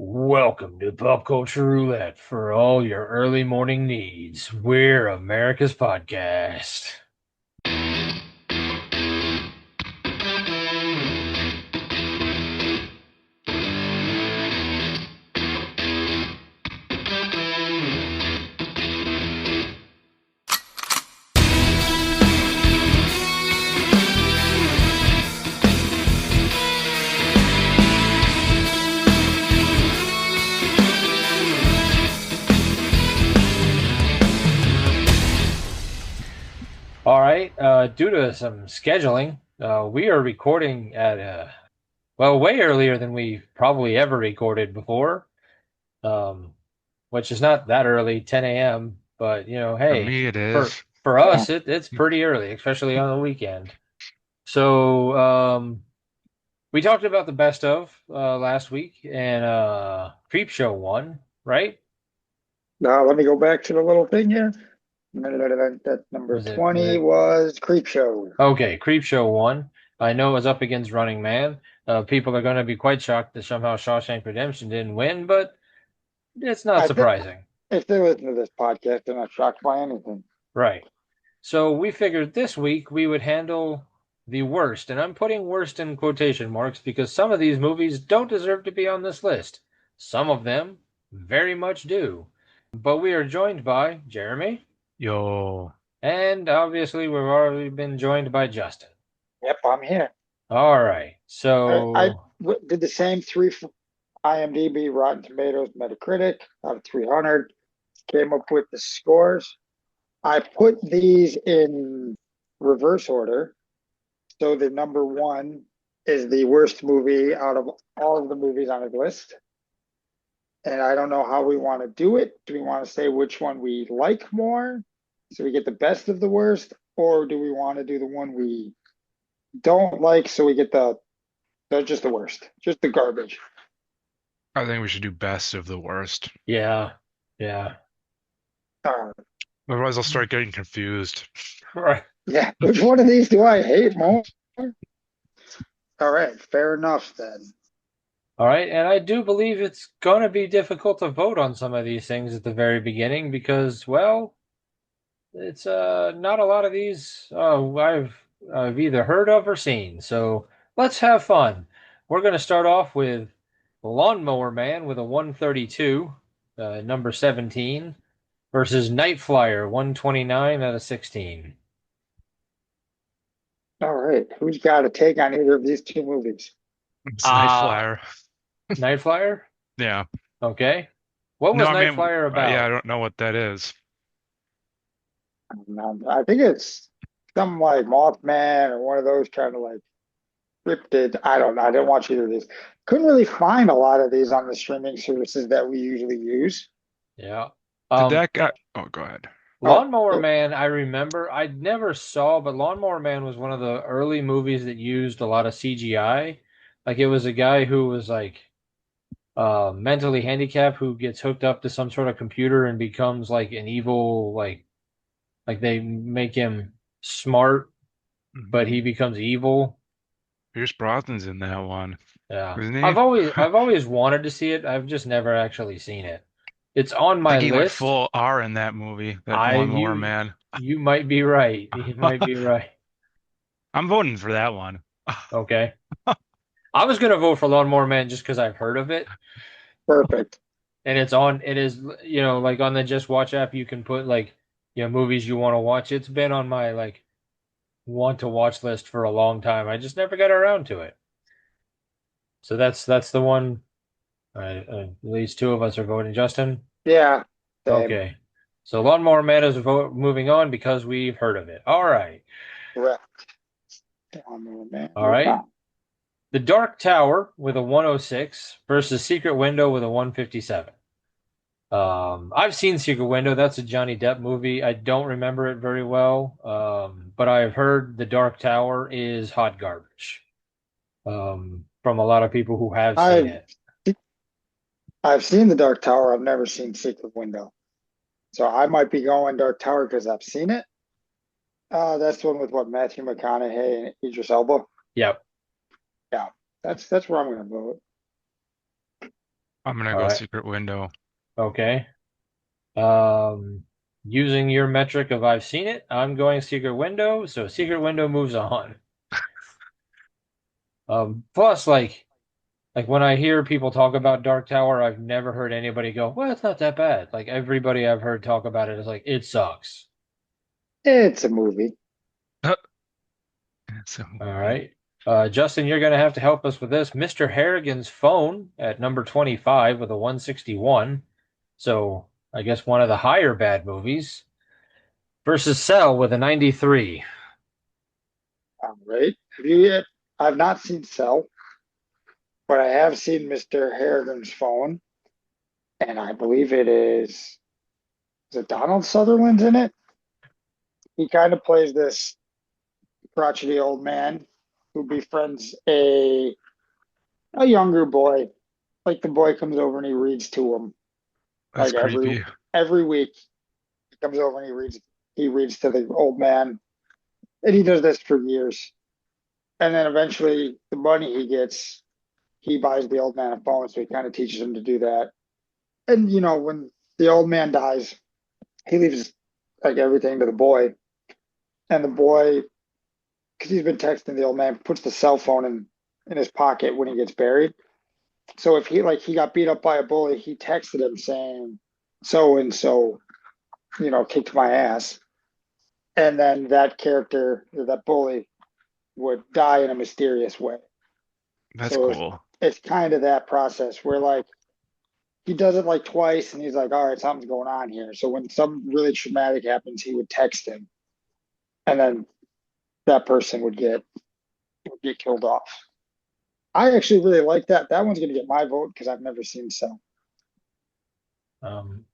Welcome to Pop Culture Roulette for all your early morning needs. We're America's podcast. All right, due to some scheduling, we are recording at, way earlier than we probably ever recorded before, um, which is not that early, 10 a.m., but, For hey, me, it for, is. for Yeah. us, it's pretty early, especially on the weekend. So, we talked about the best of last week, and Creep Show won, right? Now let me go back to the little thing here. That number Was it 20 was Creepshow. okay? Creep Show won. I know it was up against Running Man. People are going to be quite shocked that somehow Shawshank Redemption didn't win, but it's not I think surprising, if they listen to this podcast, they're not shocked by anything. right? So we figured this week we would handle the worst, and I'm putting worst in quotation marks because some of these movies don't deserve to be on this list. Some of them very much do. But we are joined by Jeremy. Yo, And obviously, we've already been joined by Justin. Yep, I'm here. All right. I So, did the same three for IMDb, Rotten Tomatoes, Metacritic out of 300. Came up with the scores. I put these in reverse order. So the number one is the worst movie out of all of the movies on his list. And I don't know how we want to do it. Do we want to say which one we like more so we get the best of the worst? Or do we want to do the one we don't like so we get the just the worst, just the garbage? I think we should do best of the worst. yeah. Yeah. Uh, Otherwise, I'll start getting confused. Right. yeah, which one of these do I hate more? All right, fair enough then. All right. And I do believe it's going to be difficult to vote on some of these things at the very beginning because, well, it's not a lot of these I've either heard of or seen. So let's have fun. We're going to start off with Lawnmower Man with a 132, number 17, versus Night Flyer 129 out of 16. All right, who's got a take on either of these two movies? It's Night Uh Flyer. Night Flyer? Yeah. Okay. What No, was I Night mean, Flyer yeah, I about? don't know what that is. I think it's something like Mothman or one of those kind of like scripted. I don't know. I didn't watch either of these. Couldn't really find a lot of these on the streaming services that we usually use. Yeah. Did Um, that guy? Oh, go ahead. Oh, Lawnmower so, Man, I remember. I never saw, but Lawnmower Man was one of the early movies that used a lot of CGI. Like it was a guy who was like mentally handicapped who gets hooked up to some sort of computer and becomes like an evil like they make him smart, but he Mhm. becomes evil. Pierce Brosnan's in that one, Yeah. isn't he? I've always wanted to see it. I've just never actually seen it. It's on I my think he went list. full R in that movie, that I Lawnmower you Man. you might be right. You might be right. I'm voting for that one. Okay. I was gonna vote for Lawnmower Man just because I've heard of it. perfect. And it is like on the Just Watch app you can put like movies you want to watch. It's been on my like want to watch list for a long time. I just never got around to it. So that's the one. At least two of us are voting. Justin. Yeah, same. Okay. So Lawnmower Man is moving on because we've heard of it. All right. Correct. On the man. All right. The Dark Tower with a 106 versus Secret Window with a 157. I've seen Secret Window. That's a Johnny Depp movie. I don't remember it very well, but I've heard The Dark Tower is hot garbage from a lot of people who have seen I've it. I've seen the Dark Tower. I've never seen Secret Window. So I might be going Dark Tower because I've seen it. That's the one with what Matthew McConaughey and Idris Elba. Yep. Yeah, that's where I'm going to vote. I'm gonna All go right. Secret Window. Okay. Um, Using your metric of I've seen it, I'm going Secret Window, so Secret Window moves on. Plus, like when I hear people talk about Dark Tower, I've never heard anybody go, "Well, it's not that bad." Like everybody I've heard talk about it is like, "It sucks." It's a movie. It's a All movie. right. Justin, you're going to have to help us with this. Mr. Harrigan's Phone at number 25 with a 161. So I guess one of the higher bad movies versus Cell with a 93. All right. Have you yet? I've not seen Cell, but I have seen Mr. Harrigan's Phone, and I believe it is it Donald Sutherland's in it? He kind of plays this crotchety old man who befriends a younger boy. Like the boy comes over and he reads to him That's like creepy. every week. He comes over and he reads to the old man, and he does this for years. And then eventually, the money he gets, he buys the old man a phone, so he kind of teaches him to do that. And when the old man dies, he leaves like everything to the boy, and the boy, because he's been texting the old man, puts the cell phone in his pocket when he gets buried. So if he got beat up by a bully, he texted him saying so and so, kicked my ass. And then that character, that bully, would die in a mysterious way. That's So cool. it's kind of that process where like he does it like twice and he's like, all right, something's going on here. So when something really traumatic happens, he would text him and then that person would get killed off. I actually really like that. That one's gonna get my vote because I've never seen Cell.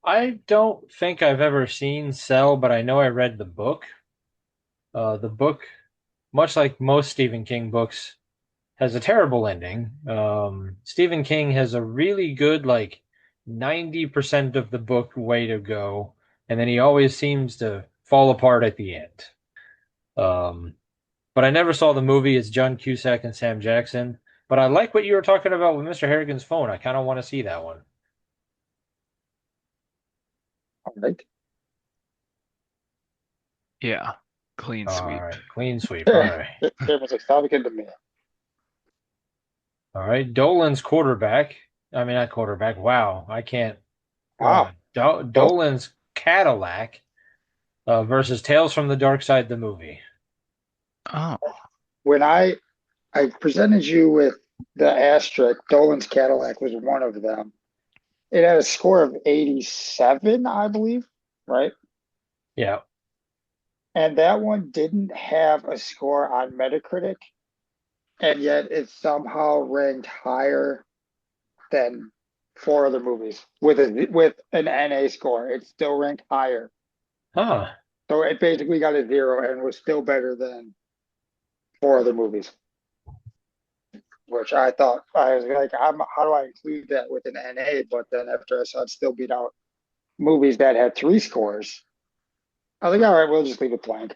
I don't think I've ever seen Cell, but I know I read the book. The book, much like most Stephen King books, has a terrible ending. Stephen King has a really good, like 90% of the book way to go, and then he always seems to fall apart at the end. Um, but I never saw the movie. It's John Cusack and Sam Jackson. But I like what you were talking about with Mr. Harrigan's Phone. I kind of want to see that one. All right. Yeah. Clean All sweep. right, clean sweep. All right. It was like, sound good to me. All right, Dolan's quarterback. I mean, not quarterback. Wow, I can't. Wow. Well, Dolan's Cadillac versus Tales from the Dark Side, the movie. Oh. when I presented you with the asterisk, Dolan's Cadillac was one of them. It had a score of 87, I believe, right? Yeah. And that one didn't have a score on Metacritic, and yet it somehow ranked higher than four other movies with an NA score. It still ranked higher. Huh. So it basically got a zero and was still better than four other movies, which I thought I was like, how do I include that with an NA? But then after I saw it still beat out movies that had three scores, I was like, all right, we'll just leave it blank.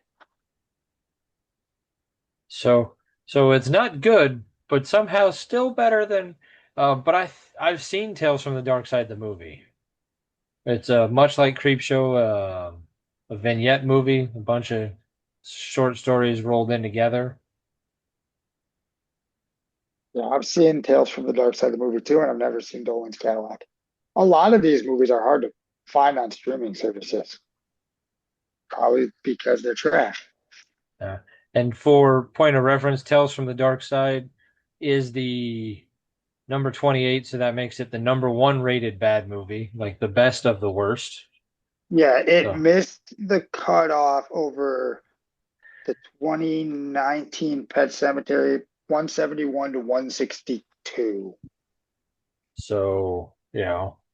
So so it's not good, but somehow still better than. But I've seen Tales from the Dark Side, the movie. It's much like Creepshow, a vignette movie, a bunch of short stories rolled in together. Yeah, I've seen Tales from the Dark Side of the movie too, and I've never seen Dolan's Cadillac. A lot of these movies are hard to find on streaming services, probably because they're trash. Uh, and for point of reference, Tales from the Dark Side is the number 28, so that makes it the number one rated bad movie, like the best of the worst. Yeah, it So, missed the cutoff over the 2019 Pet Cemetery 171 to 162.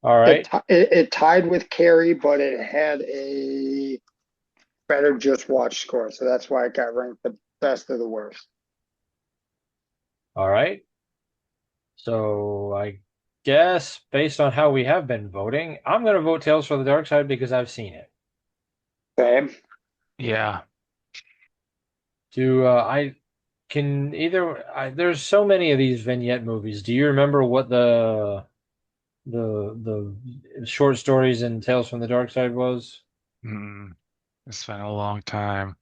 all right, It tied with Carrie, but it had a better just watch score, so that's why it got ranked the best of the worst. all right. So I guess based on how we have been voting, I'm going to vote Tales from the Dark Side because I've seen it. Same. Yeah. Do I can either? There's so many of these vignette movies. Do you remember what the short stories in Tales from the Dark Side was? Mm, it's been a long time.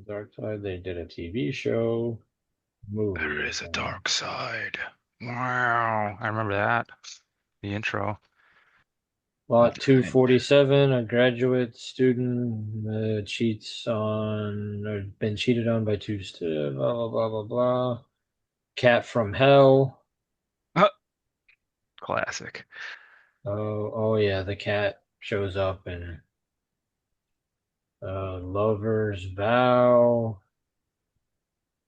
Dark Side, they did a TV show, There movie. is a dark side. Wow. I remember that. The intro. Lot That's right. 247, a graduate student cheats on, or been cheated on by two, blah, blah, blah, blah, blah. Cat from Hell. Classic. Oh yeah, the cat shows up in Lover's Vow.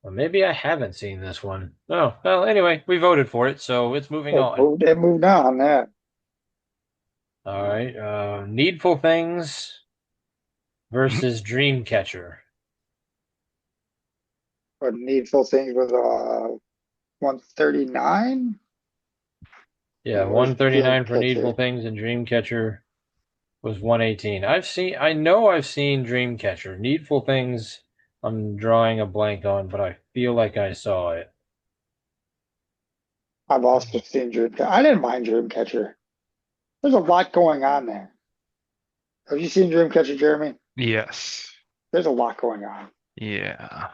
Well, maybe I haven't seen this one. Oh, well, anyway, we voted for it, so it's moving on. It moved on that. All right, Needful Things versus Dreamcatcher. But Needful Things was 139. Yeah, It was 139 for Needful Dreamcatcher. Things and Dreamcatcher was 118. I know I've seen Dreamcatcher. Needful Things, I'm drawing a blank on, but I feel like I saw it. I've also seen Dreamcatcher. I didn't mind Dreamcatcher. There's a lot going on there. Have you seen Dreamcatcher, Jeremy? Yes. There's a lot going on. Yeah.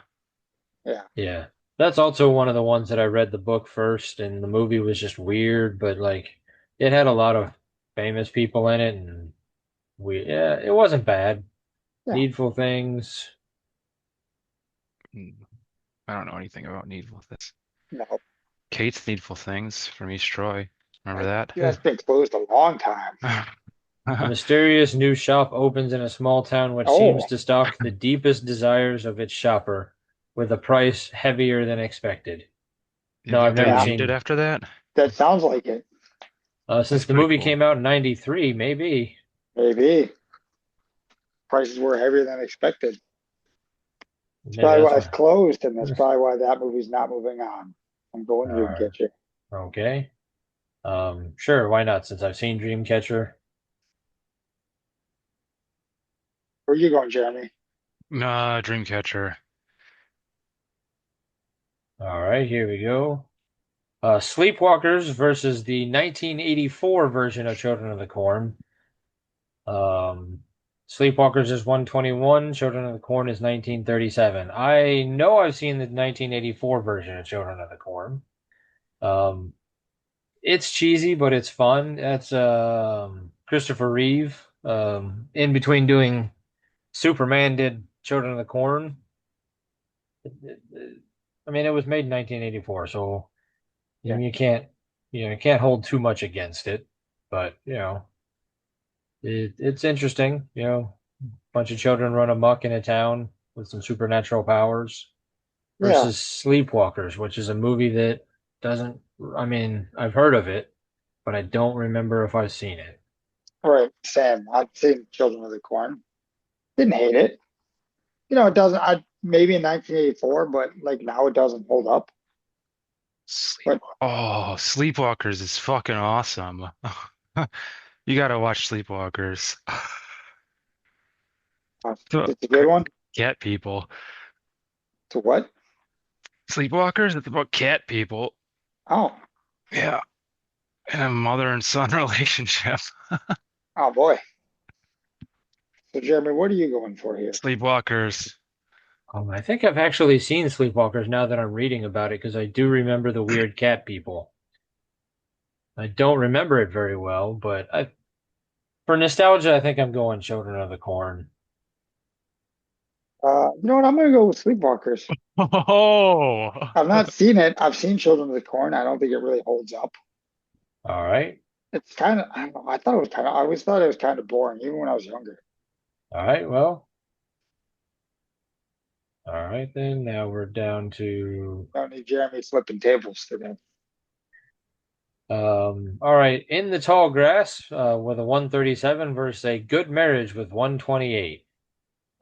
Yeah. Yeah. That's also one of the ones that I read the book first, and the movie was just weird, but like it had a lot of famous people in it, and yeah, it wasn't bad. Yeah. Needful Things. Mm, I don't know anything about Needful Things. No. Kate's Needful Things from East Troy. Remember Yeah, that? it's been closed a long time. A mysterious new shop opens in a small town which seems Oh, to stock the deepest desires of its shopper with a price heavier than expected. You No, I've think they never yeah. repeated seen. after that? That sounds like it. Since That's the pretty movie cool. came out in '93, maybe. Maybe prices were heavier than expected. It's Maybe probably that's why it's what. closed, and that's probably why that movie's not moving on. I'm going All right. Dreamcatcher. Okay. Sure, why not? Since I've seen Dreamcatcher. Where are you going, Jeremy? Nah, Dreamcatcher. All right, here we go. Sleepwalkers versus the 1984 version of Children of the Corn. Um, Sleepwalkers is 121. Children of the Corn is 1937. I know I've seen the 1984 version of Children of the Corn. Um, it's cheesy, but it's fun. That's Christopher Reeve. In between doing Superman, did Children of the Corn. I mean, it was made in 1984, so Yeah. you can't, you can't hold too much against it. But it's interesting. Bunch of children run amok in a town with some supernatural powers Yeah. versus Sleepwalkers, which is a movie that doesn't. I mean, I've heard of it, but I don't remember if I've seen it. All right, Sam. I've seen Children of the Corn. Didn't hate it. It doesn't. I maybe in 1984, but like now it doesn't hold up. Sleep. But Oh, Sleepwalkers is fucking awesome. You gotta watch Sleepwalkers. So, it's a good one. cat people. To what? Sleepwalkers, it's about cat people. Oh, Yeah. And a mother and son relationship. oh boy. So Jeremy, what are you going for here? Sleepwalkers. I think I've actually seen Sleepwalkers now that I'm reading about it because I do remember the weird cat people. I don't remember it very well, but for nostalgia, I think I'm going Children of the Corn. You know what? I'm gonna go with Sleepwalkers. Oh, I've not seen it. I've seen Children of the Corn. I don't think it really holds up. All right. It's kind of, I don't know. I thought it was kind of, I always thought it was kind of boring, even when I was younger. All right. Well, all right then. Now we're down to Don't need Jeremy flipping tables today. all right. In the Tall Grass with a 137 versus A Good Marriage with 128.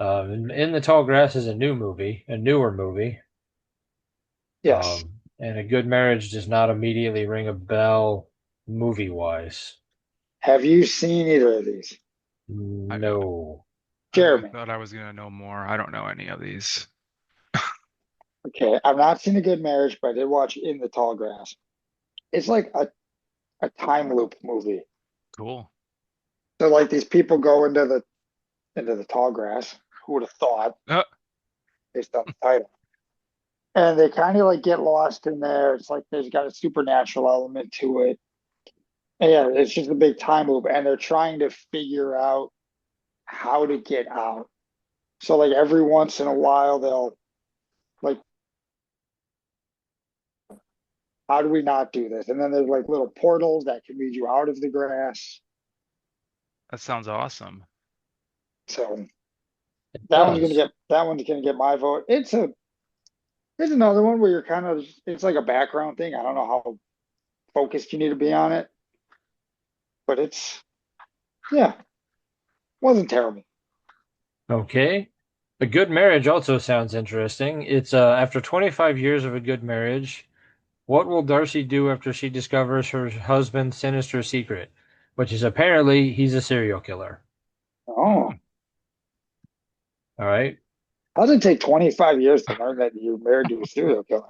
In the Tall Grass is a newer movie. Yes. And A Good Marriage does not immediately ring a bell movie wise. Have you seen either of these? I, No. I Jeremy. thought I was gonna know more. I don't know any of these. Okay. I've not seen A Good Marriage, but I did watch In the Tall Grass. It's like a a time loop movie. Cool. So like these people go into the tall grass. Who would have thought Uh, based on the title? And they kind of like get lost in there. It's like there's got a supernatural element to it. And yeah, it's just a big time loop, and they're trying to figure out how to get out. So like every once in a while, they'll like, how do we not do this? And then there's like little portals that can lead you out of the grass. that sounds awesome. So It does. that one's gonna get my vote. It's another one where you're kind of it's like a background thing. I don't know how focused you need to be on it, but it's yeah, wasn't terrible. Okay. A good marriage also sounds interesting. It's after 25 years of a good marriage, what will Darcy do after she discovers her husband's sinister secret, which is apparently he's a serial killer. Oh, Hmm. All right. how does it take 25 years to learn that you're married to a serial killer?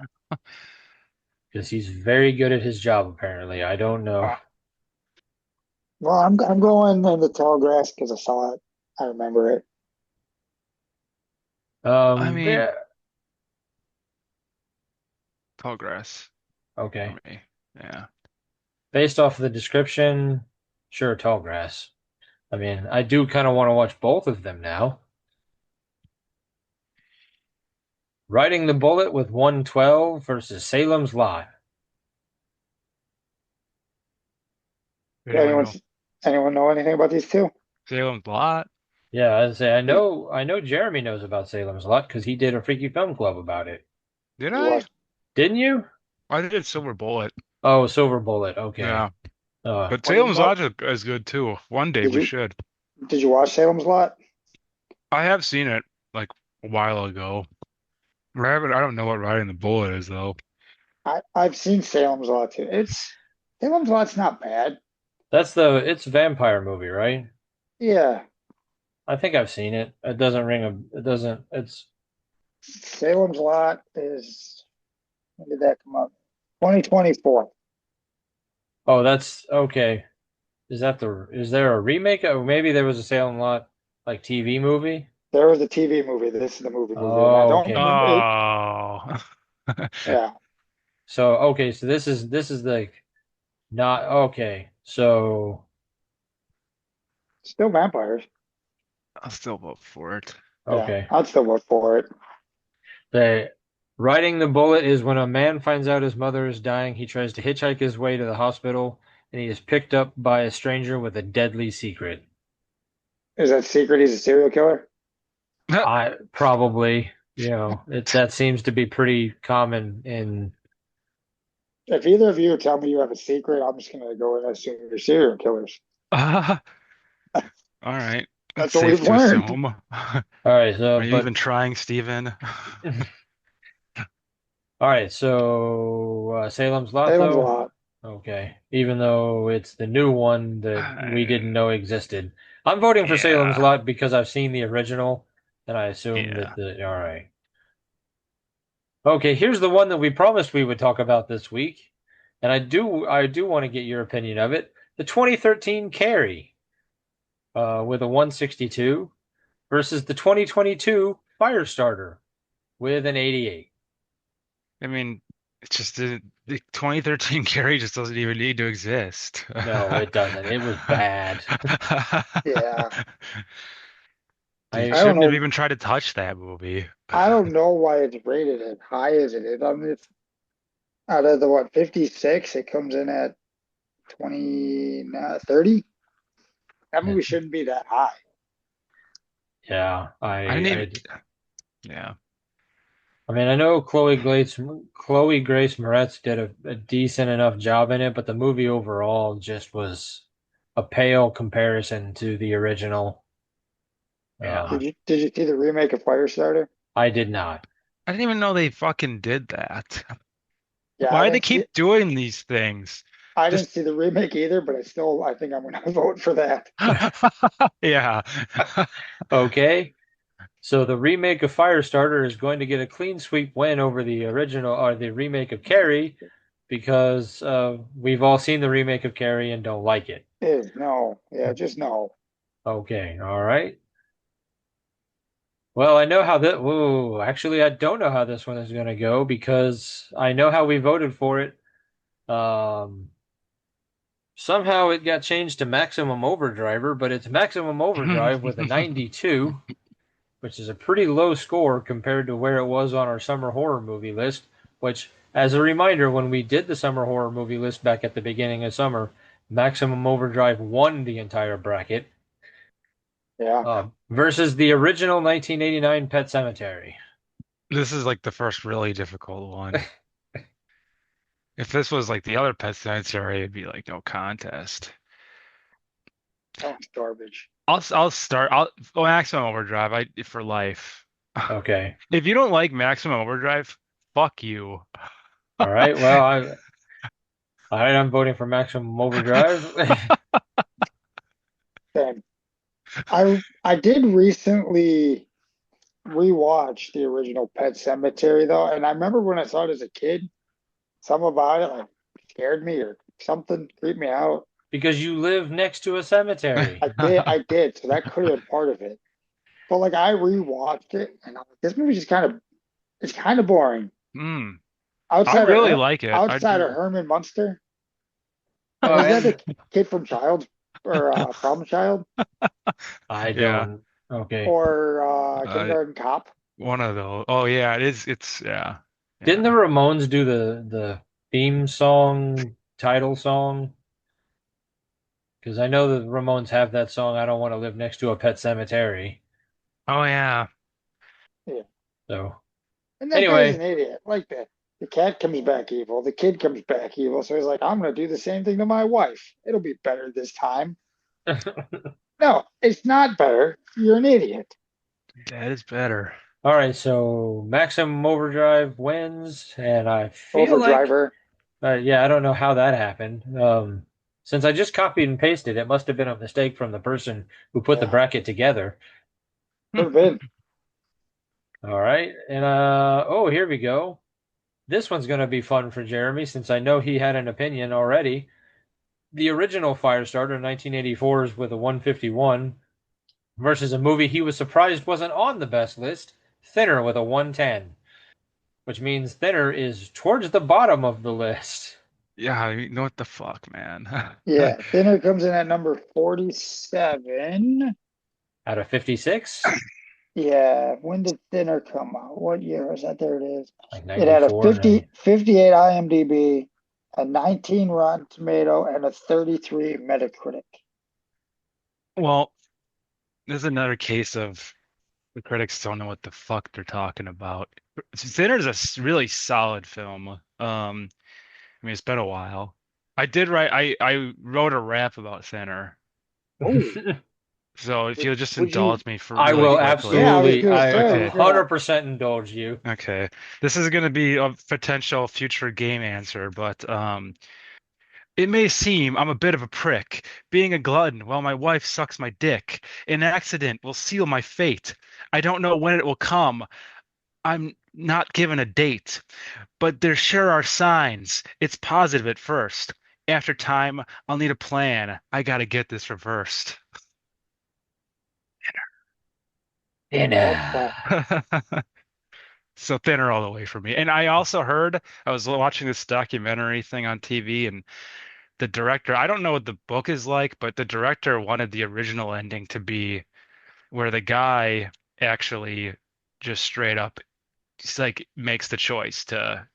Because he's very good at his job, apparently. I don't know. Uh, well, I'm going in the tall grass because I saw it. I remember it. I mean, Yeah. tall grass for Okay. me. Yeah. Based off of the description, sure, tall grass. I mean, I do kind of want to watch both of them now. Riding the Bullet with 112 versus Salem's Lot. Anyone Anyone know anyone know anything about these two? Salem's Lot? Yeah, I'd say Did I know Jeremy knows about Salem's Lot because he did a Freaky Film Club about it. Did you I? watch Didn't you? I did Silver Bullet. Oh, Silver Bullet. Okay. Yeah. Uh, But what do you Salem's know? Lot is good too. One day Did we you should. did you watch Salem's Lot? I have seen it like a while ago. I don't know what Riding the Bullet is though. I've seen Salem's Lot too. It's Salem's Lot's not bad. it's a vampire movie, right? Yeah, I think I've seen it. It doesn't, it's, Salem's Lot is when did that come out? 2024. oh, that's okay. Is there a remake? Or maybe there was a Salem Lot like TV movie? There was a TV movie. This is the movie, and I Oh, don't okay. remember it. Oh. Yeah, So this is like not okay. So still vampires. I'll still vote for it. Yeah, okay. I'd still vote for it. The riding the bullet is when a man finds out his mother is dying, he tries to hitchhike his way to the hospital, and he is picked up by a stranger with a deadly secret. Is that secret? He's a serial killer. I probably, that seems to be pretty common in. If either of you tell me you have a secret, I'm just gonna go and assume you're serial killers. All right. It's That's what safe we've to learned. assume. All right, so Are you even trying, Steven? all right, so Salem's Lot Salem's though. Lot. Okay, even though it's the new one that we didn't know existed. I'm voting for Salem's Yeah. Lot because I've seen the original, and I assume that Yeah. the all right. Okay, here's the one that we promised we would talk about this week, and I do want to get your opinion of it. The 2013 Carrie, with a 162 versus the 2022 Firestarter with an 88. I mean, it's just the 2013 Carrie just doesn't even need to exist. No, it doesn't. It was bad. Yeah, They I don't shouldn't have know. even tried to touch that movie. I don't know why it's rated as high as it is. I mean, it's out of the what 56, it comes in at 20, 30. That movie shouldn't be that high. Yeah, I didn't even. Yeah. I mean, I know Chloe Grace Moretz did a decent enough job in it, but the movie overall just was a pale comparison to the original. Yeah. Did you see the remake of Firestarter? I did not. I didn't even know they fucking did that. Yeah, Why do they keep doing these things? I didn't Just see the remake either, but I think I'm gonna vote for that. yeah. Okay, so the remake of Firestarter is going to get a clean sweep win over the original or the remake of Carrie because we've all seen the remake of Carrie and don't like it. Is no. Yeah, just no. Okay, all right. Well, I know how that. Ooh, actually, I don't know how this one is going to go because I know how we voted for it. Um, Somehow it got changed to Maximum Overdriver, but it's Maximum Overdrive with a 92, which is a pretty low score compared to where it was on our summer horror movie list. Which, as a reminder, when we did the summer horror movie list back at the beginning of summer, Maximum Overdrive won the entire bracket Yeah. versus the original 1989 Pet Cemetery. This is like the first really difficult one. If this was like the other Pet Sematary, it'd be like no contest. That one's garbage. I'll start. I'll Maximum Overdrive. For life. Okay. If you don't like Maximum Overdrive, fuck you. All right. Well, all right. I'm voting for Maximum Overdrive. Same. I did recently rewatch the original Pet Cemetery though, and I remember when I saw it as a kid, something about it like scared me or something creeped me out. Because you live next to a cemetery. I did, so that could have been part of it. But like I rewatched it, and I'm like, this movie just it's kind of boring. Hmm. I Outside of really like it. I outside of do. Herman Munster, Oh, was that the and kid from Child or Problem Child I Yeah. don't. Okay. or Uh, Kindergarten Cop? one of those. Oh yeah, it is. It's yeah. Didn't the Yeah. Ramones do the theme song, title song? Because I know the Ramones have that song, I don't want to live next to a pet cemetery. Oh yeah. Yeah, So, and that guy's anyway, an idiot. Like that, the cat comes back evil, the kid comes back evil. So he's like, I'm gonna do the same thing to my wife. It'll be better this time. all No, it's not better. You're an idiot. That is better. right, so Maximum Overdrive wins, and I feel like, Overdriver. yeah, I don't know how that happened. Since I just copied and pasted, it must have been a mistake from the person who put the Yeah, bracket together. could have been. All right, and oh, here we go. This one's going to be fun for Jeremy since I know he had an opinion already. The original Firestarter 1984's with a 151 versus a movie he was surprised wasn't on the best list, Thinner with a 110, which means Thinner is towards the bottom of the list Yeah. You know what the fuck, man. Yeah, Thinner comes in at number 47. out of 56, Yeah, when did Thinner come out? What year was that? There it is. like It had a 94, 58 IMDb, a 19 Rotten Tomato, and a 33 Metacritic. Well, there's another case of the critics don't know what the fuck they're talking about. Sinner's a really solid film. I mean, it's been a while. I wrote a rap about Sinner. Oh, So if you'll just would you? indulge me for I really will quickly. Yeah, I was absolutely, gonna I say, Okay. yeah. 100% indulge you. Okay. This is going to be a potential future game answer, but it may seem I'm a bit of a prick, being a glutton while my wife sucks my dick. An accident will seal my fate. I don't know when it will come. I'm not given a date, but there sure are signs. It's positive at first. After time, I'll need a plan. I gotta get this reversed. That's Dinner. So thinner all the way for me. And I also heard I was watching this documentary thing on TV, and the director, I don't know what the book is like, but the director wanted the original ending to be where the guy actually just straight up just like makes the choice to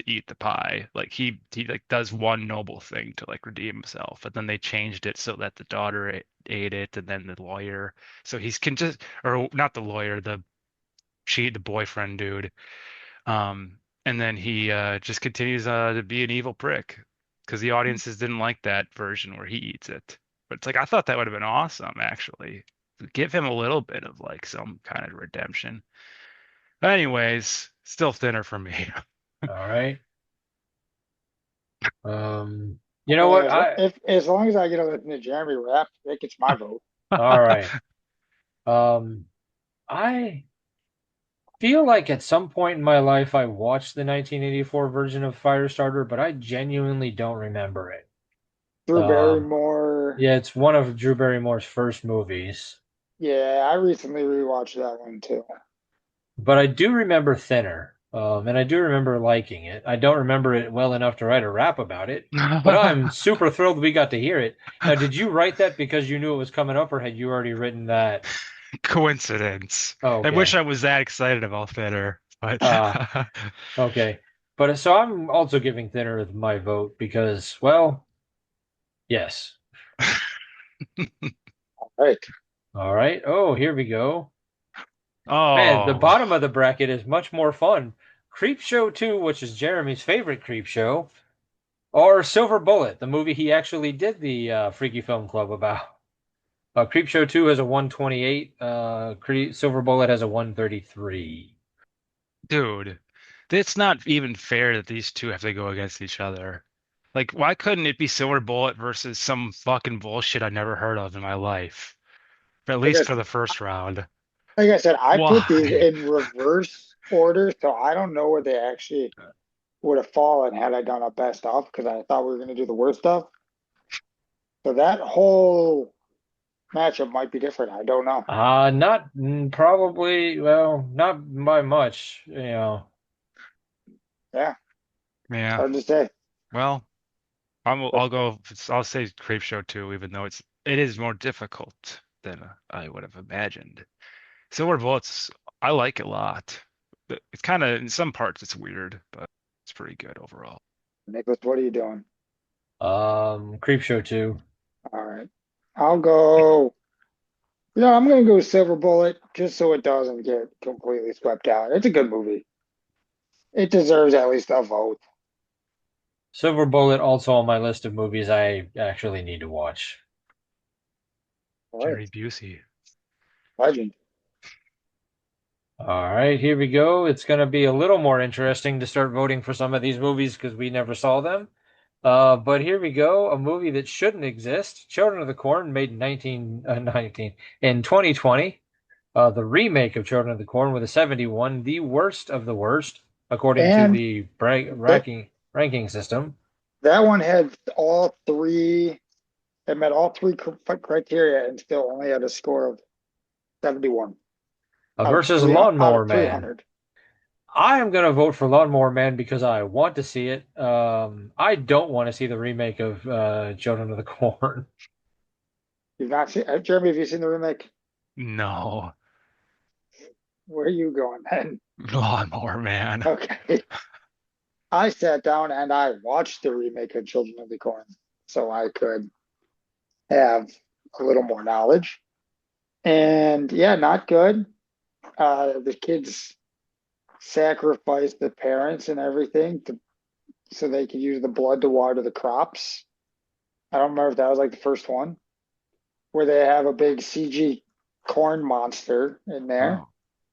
eat the pie. Like he like does one noble thing to like redeem himself, and then they changed it so that the daughter ate it, and then the lawyer. So he's can just or not the lawyer, the boyfriend dude. And then he just continues to be an evil prick because the audiences didn't like that version where he eats it. But it's like I thought that would have been awesome, actually. Give him a little bit of like some kind of redemption. Anyways, still thinner for me. All right. You I know mean, what? if as long as I get to listen to Jeremy rap, it gets my vote. All right. Um, I feel like at some point in my life I watched the 1984 version of Firestarter, but I genuinely don't remember it. Drew Um, Barrymore. yeah, it's one of Drew Barrymore's first movies, Yeah, I recently rewatched that one too. but I do remember Thinner, and I do remember liking it. I don't remember it well enough to write a rap about it, but I'm super thrilled we got to hear it. Now, did you write that because you knew it was coming up, or had you already written that? Coincidence. Oh, I wish okay. I was that excited about Thinner, but Uh, okay. But so I'm also giving Thinner my vote because, well, yes. All right. All right. Oh, here we go. Man, the oh, bottom of the bracket is much more fun. Creep Show 2, which is Jeremy's favorite Creep Show, or Silver Bullet, the movie he actually did the Freaky Film Club about. Creep Show 2 has a 128. Silver Bullet has a 133. dude, it's not even fair that these two have to go against each other. Like, why couldn't it be Silver Bullet versus some fucking bullshit I never heard of in my life? At I least guess, for the first round. like I said, I put these Why? in reverse order, so I don't know where they actually would have fallen had I done a best of because I thought we were going to do the worst stuff. So that whole matchup might be different. I don't know. Not probably, well, not by much, you know. Yeah, it's Yeah. hard to say. Well, But I'll go. I'll say Creep Show too, even though it is more difficult than I would have imagined. Silver Bullets, I like it a lot. It's kind of in some parts it's weird, but it's pretty good overall. Nicholas, what are you doing? Creep Show 2. All right. I'll go. I'm going to go Silver Bullet just so it doesn't get completely swept out. It's a good movie. It deserves at least a vote. Silver Bullet also on my list of movies I actually need to watch. All right. Jerry Busey. Legend. All right, here we go. It's going to be a little more interesting to start voting for some of these movies because we never saw them. But here we go. A movie that shouldn't exist. Children of the Corn, made in 19 in 2020. The remake of Children of the Corn with a 71, the worst of the worst, according to And the that ranking system. that one had all three. It met all three criteria and still only had a score of 71 out of Versus 300 out Lawnmower of Man. 300. I am going to vote for Lawnmower Man because I want to see it. I don't want to see the remake of Children of the Corn. You've not seen Jeremy, have you seen the remake? No, Where are you going then? Lawnmower Man. Okay. I sat down and I watched the remake of Children of the Corn so I could have a little more knowledge. And yeah, not good. The kids sacrificed the parents and everything so they could use the blood to water the crops. I don't remember if that was like the first one where they have a big CG corn monster in there. Oh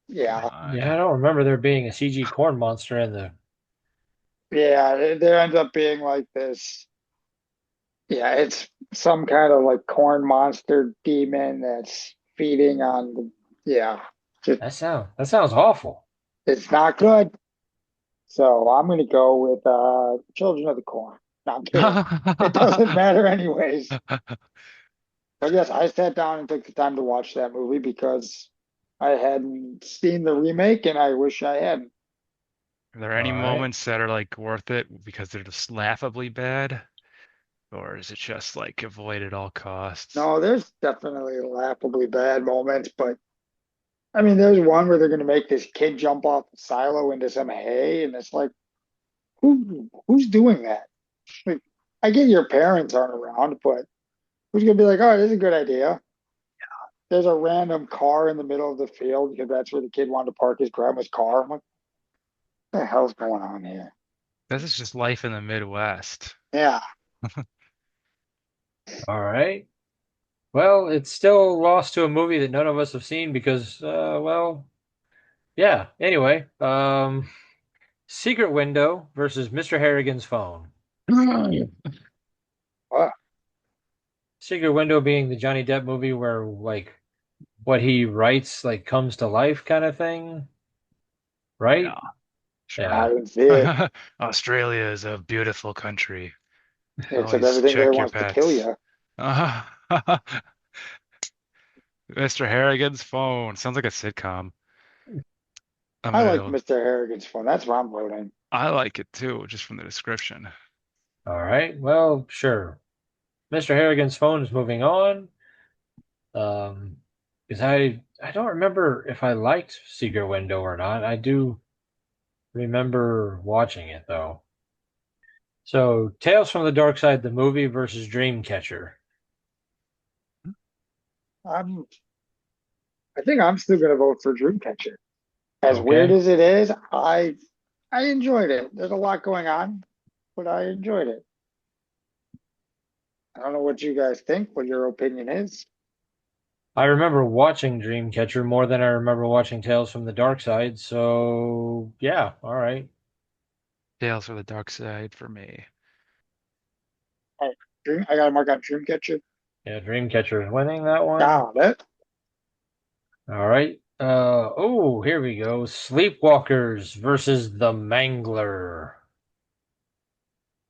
Yeah. Yeah, I God. don't remember there being a CG corn monster in the. Yeah. There ends up being like this. Yeah. It's some kind of like corn monster demon that's feeding on the. Yeah. Just, That sounds awful. it's not good. So I'm going to go with Children of the Corn. No, I'm kidding. It doesn't matter anyways. But yes, I sat down and took the time to watch that movie because I hadn't seen the remake and I wish I had. Are there any All right. moments that are like worth it because they're just laughably bad? Or is it just like avoid at all costs? No, there's definitely laughably bad moments, but I mean, there's one where they're going to make this kid jump off a silo into some hay, and it's like, who's doing that? Like, I get your parents aren't around, but who's going to be like, oh, this is a good idea? There's a random car in the middle of the field because that's where the kid wanted to park his grandma's car. I'm like, what the hell's going on here? This is just life in the Midwest. Yeah, All right. Well, it's still lost to a movie that none of us have seen because, well, yeah. Anyway, Secret Window versus Mr. Harrigan's Phone. well, Secret Window being the Johnny Depp movie where like what he writes like comes to life kind of thing. right? Yeah, sure. I Yeah. didn't see it. Australia is a beautiful country. Except Always everything there check your wants to kill pets. you. Mr. Harrigan's phone. Sounds like a sitcom. I'm I like gonna. Mr. Harrigan's phone. That's where I'm voting. I like it too, just from the description. All right. Well, sure. Mr. Harrigan's phone is moving on. Um, because I don't remember if I liked Secret Window or not. I do remember watching it though. So, Tales from the Dark Side, the movie versus Dreamcatcher. I'm I think I'm still gonna vote for Dreamcatcher. As weird Okay. as it is, I enjoyed it. There's a lot going on, but I enjoyed it. I don't know what you guys think, what your opinion is. I remember watching Dreamcatcher more than I remember watching Tales from the Dark Side. So, yeah, all right. Tales for the Dark Side for me. All right, I gotta mark out Dreamcatcher. Yeah, Dreamcatcher is winning that one. Got it. All right. Oh, here we go. Sleepwalkers versus the Mangler.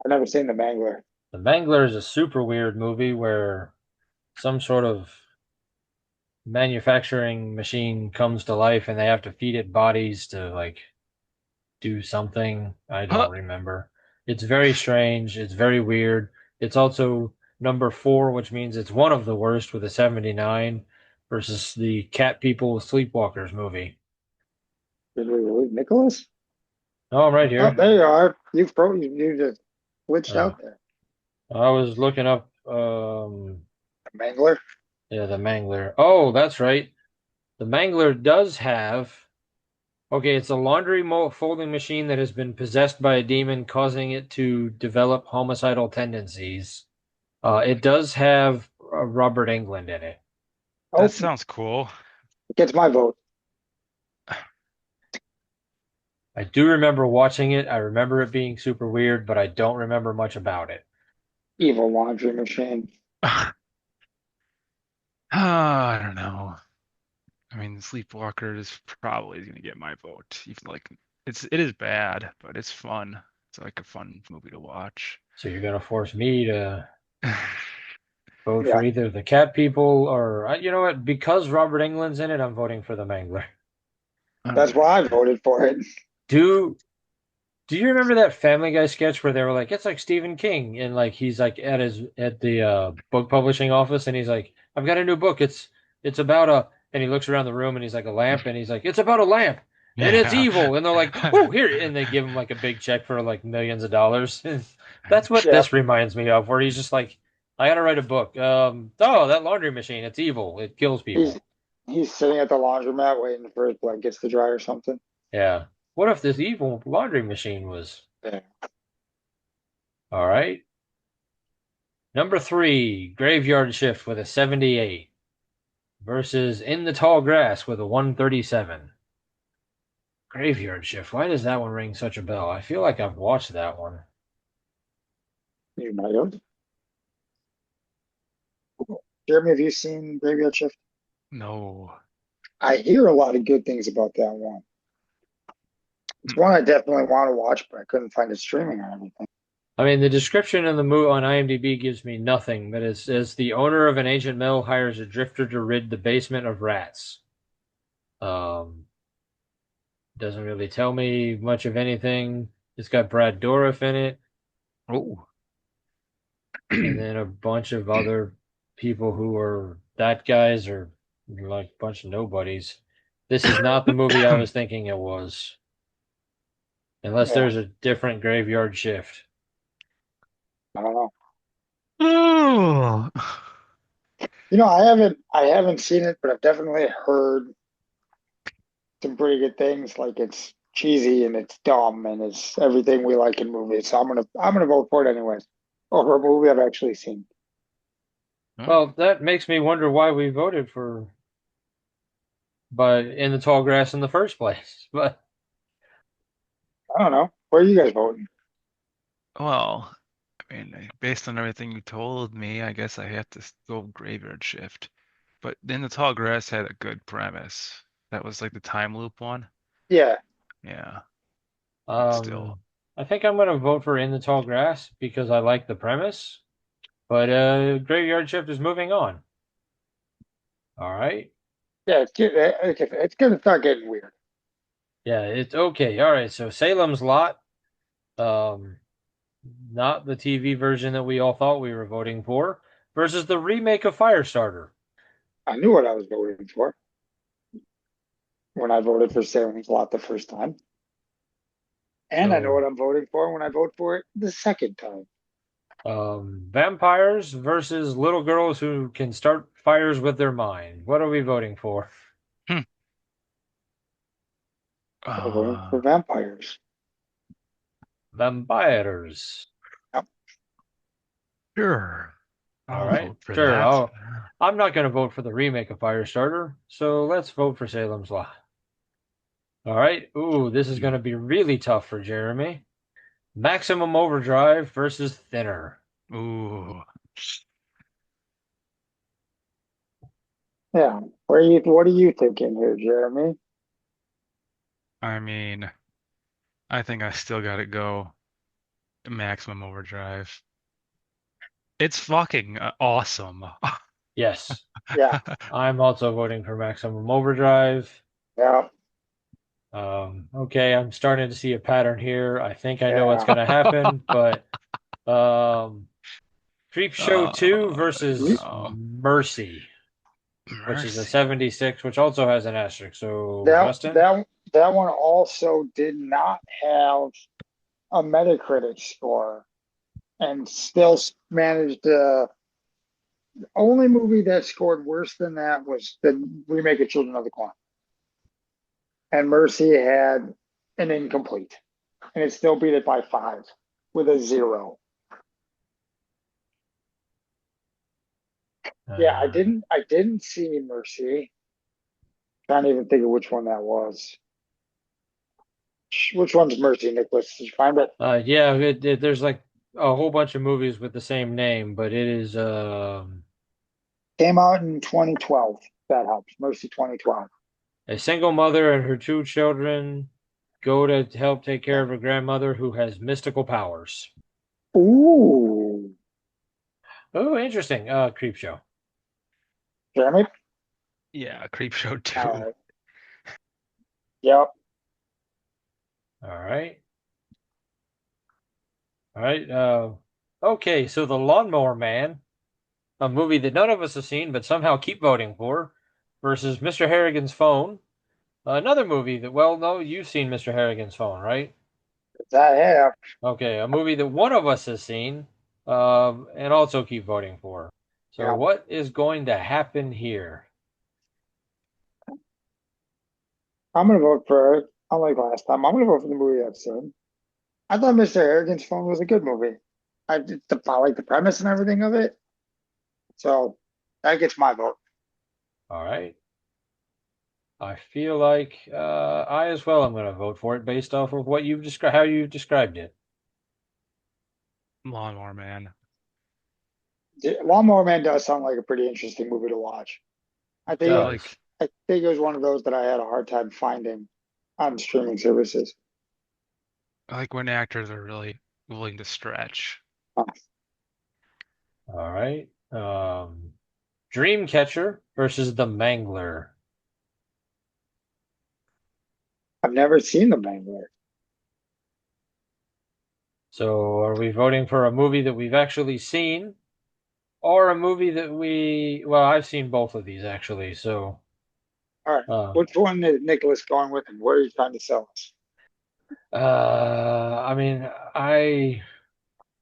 I've never seen The Mangler. The Mangler is a super weird movie where some sort of manufacturing machine comes to life and they have to feed it bodies to like do something. I Huh. don't remember. It's very strange. It's very weird. It's also number four, which means it's one of the worst with a 79 versus the Cat People Sleepwalkers movie. Did we lose Nicholas? Oh, I'm right Oh, here. there you are. You just glitched Oh, out there. I was looking up, The Mangler. yeah, the Mangler. Oh, that's right. The Mangler does have, okay, it's a laundry folding machine that has been possessed by a demon, causing it to develop homicidal tendencies. It does have Robert Englund in it. That Oh, sounds cool. gets my vote. I do remember watching it. I remember it being super weird, but I don't remember much about it. Evil laundry machine. I don't know. I mean, Sleepwalker is probably gonna get my vote. Even like it is bad, but it's fun. It's like a fun movie to watch. So you're gonna force me to I vote for Yeah, either the Cat People or you know what? Because Robert Englund's in it, I'm voting for the Mangler. don't that's why I voted for it. Do Do you remember that Family Guy sketch where they were like, it's like Stephen King, and like he's like at the book publishing office, and he's like, I've got a new book. It's about a, and he looks around the room, and he's like a lamp, and he's like, it's about a lamp, and it's Yeah. evil, and they're like, oh here, and they give him like a big check for like millions of dollars. That's what Yeah, this reminds me of, where he's just like, I gotta write a book. Oh, that laundry machine, it's evil. It kills he's people. he's sitting at the laundromat waiting for his blankets to dry or something. Yeah. What if this evil laundry machine was Yeah. all right? Number three, Graveyard Shift with a 78 versus In the Tall Grass with a 137. Graveyard Shift. Why does that one ring such a bell? I feel like I've watched that one. You might have. Jeremy, have you seen Graveyard Shift? No. I hear a lot of good things about that one. It's one I definitely want to watch, but I couldn't find it streaming or anything. I mean, the description in the movie on IMDb gives me nothing, but it says the owner of an ancient mill hires a drifter to rid the basement of rats. Um, doesn't really tell me much of anything. It's got Brad Dourif in it, Oh. and then a bunch of other people who are that guys or like a bunch of nobodies. This is not the movie I was thinking it was, unless Yeah, there's a different Graveyard Shift. I don't know. Oh. I haven't seen it, but I've definitely heard some pretty good things. Like it's cheesy and it's dumb and it's everything we like in movies. So I'm gonna vote for it anyways. Over a movie I've actually seen. Oh. Well, that makes me wonder why we voted for, but in the tall grass in the first place. But I don't know. Where are you guys voting? Well, I mean, based on everything you told me, I guess I have to go Graveyard Shift. But then the Tall Grass had a good premise. That was like the time loop one. Yeah. Yeah, but still. Um, I think I'm going to vote for In the Tall Grass because I like the premise, but Graveyard Shift is moving on. All right. Yeah, it's gonna start getting weird. Yeah, it's okay. All right. So Salem's Lot, um, not the TV version that we all thought we were voting for, versus the remake of Firestarter. I knew what I was voting for when I voted for Salem's Lot the first time, and I know So, what I'm voting for when I vote for it the second time. vampires versus little girls who can start fires with their mind. What are we voting for? Hmm. I'm voting for Uh, vampires. Vampires. Yep. sure. All I'll right, vote for sure. that. I'm not going to vote for the remake of Firestarter, so let's vote for Salem's Lot. All right. Ooh, this is going to be really tough for Jeremy. Maximum Overdrive versus Thinner. Ooh. Yeah. What are you thinking here, Jeremy? I mean, I think I still got to go maximum overdrive. It's fucking awesome. Yes, Yeah. I'm also voting for Maximum Overdrive. Yeah. Okay, I'm starting to see a pattern here. I think I know what's Yeah. going to happen, but um, Creep Show 2 Oh, versus no. Mercy, which is a Mercy. 76, which also has an asterisk. So, That Justin? that that one also did not have a Metacritic score and still managed to. Only movie that scored worse than that was the remake of Children of the Corn. And Mercy had an incomplete, and it still beat it by five with a zero. Yeah, I Uh, didn't. I didn't see Mercy. Can't even think of which one that was. Which one's Mercy, Nicholas? Did you find it? yeah, there's like a whole bunch of movies with the same name, but it is Came out in 2012. That helps. Mercy 2012. a single mother and her two children go to help take care of her grandmother who has mystical powers. Ooh, Oh, interesting. Creep Show. Jeremy. Yeah, Creepshow All 2. right. Yep. All right. All right. Okay, so The Lawnmower Man, a movie that none of us have seen but somehow keep voting for, versus Mr. Harrigan's Phone, another movie that, well, no, you've seen Mr. Harrigan's Phone, right? I have. Okay, a movie that one of us has seen, and also keep voting for. So, Yep. what is going to happen here? I'm gonna vote for it. Unlike last time, I'm gonna vote for the movie I've seen. I thought Mr. Harrigan's Phone was a good movie. I like the premise and everything of it. So that gets my vote. All right. I feel like I as well am going to vote for it based off of what you've described, how you've described it. Lawnmower Man. Lawnmower Man does sound like a pretty interesting movie to watch. I I think Does. like I think it was one of those that I had a hard time finding on streaming services. I like when actors are really willing to stretch. Uh, All right. Dreamcatcher versus The Mangler. I've never seen The Mangler. So, are we voting for a movie that we've actually seen, or a movie that well, I've seen both of these actually. So, All right, uh, which one is Nicholas going with, and what are you trying to sell us? I mean, I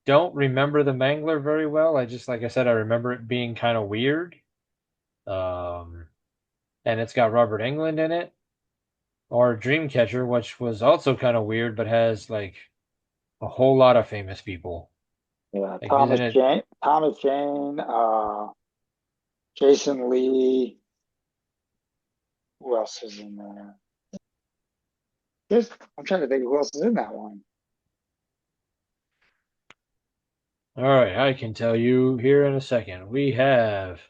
don't remember The Mangler very well. I just, like I said, I remember it being kind of weird. Um, and it's got Robert Englund in it, or Dreamcatcher, which was also kind of weird, but has like a whole lot of famous people. Yeah, Like, isn't it? Thomas Jane, Jason Lee. Who else is in there? I'm trying to think of who else is in that one. All right, I can tell you here in a second. We have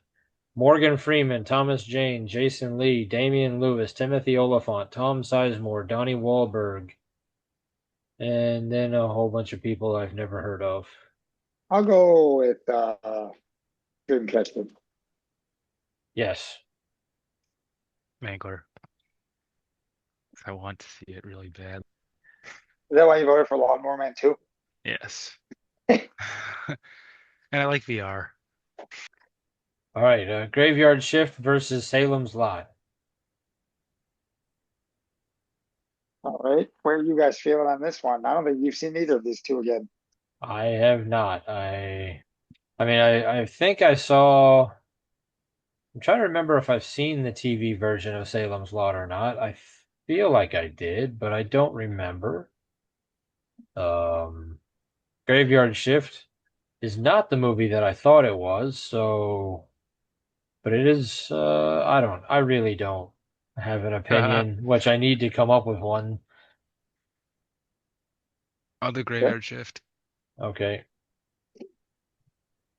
Morgan Freeman, Thomas Jane, Jason Lee, Damian Lewis, Timothy Oliphant, Tom Sizemore, Donnie Wahlberg, and then a whole bunch of people I've never heard of. I'll go with Dreamcatcher. Yes. Mangler. I want to see it really bad. Is that why you voted for Lawnmower Man too? Yes. And I like VR. All right. Graveyard Shift versus Salem's Lot. All right. Where are you guys feeling on this one? I don't think you've seen either of these two again. I have not. I mean, I think I saw. I'm trying to remember if I've seen the TV version of Salem's Lot or not. I feel like I did, but I don't remember. Um, Graveyard Shift is not the movie that I thought it was, so but it is I really don't have an opinion, which I need to come up with one. Other Okay. Graveyard Shift. Okay.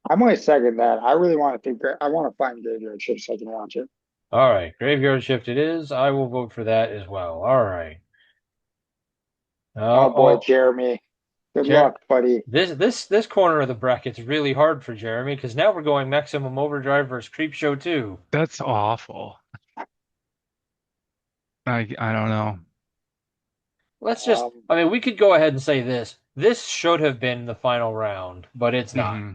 I might second that. I really want to think. I want to find Graveyard Shift so I can watch it. All right. Graveyard Shift it is. I will vote for that as well. All right. Oh boy, Oh, Jeremy. Good Jer luck, buddy. this corner of the bracket's really hard for Jeremy because now we're going Maximum Overdrive versus Creepshow 2. That's awful. I don't know. Let's just, Um, I mean, we could go ahead and say this. This should have been the final round, but it's not. Hmm.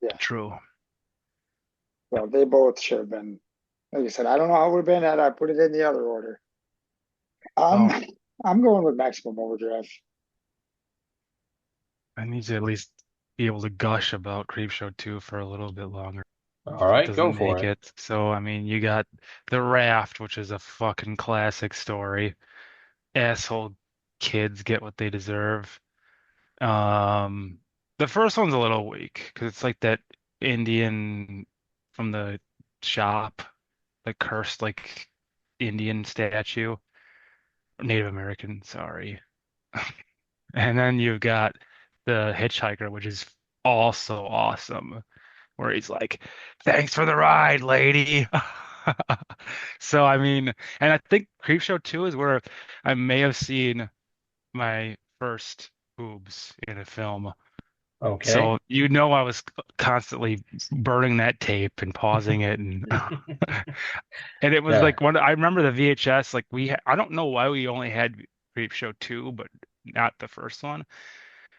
yeah. True. So they both should have been. Like I said, I don't know how it would have been had I put it in the other order. Um, Oh, I'm going with Maximum Overdrive. I need to at least be able to gush about Creepshow 2 for a little bit longer All if it right, go doesn't for make it. it. So, I mean, you got The Raft, which is a fucking classic story. Asshole kids get what they deserve. Um, the first one's a little weak because it's like that Indian from the shop, like cursed like Indian statue, Native American, sorry. And then you've got the Hitchhiker, which is also awesome, where he's like, "Thanks for the ride, lady." So I mean, and I think Creepshow 2 is where I may have seen my first boobs in a film. Okay. So you know I was constantly burning that tape and pausing it and it was Yeah. like one I remember the VHS like I don't know why we only had Creepshow 2 but not the first one.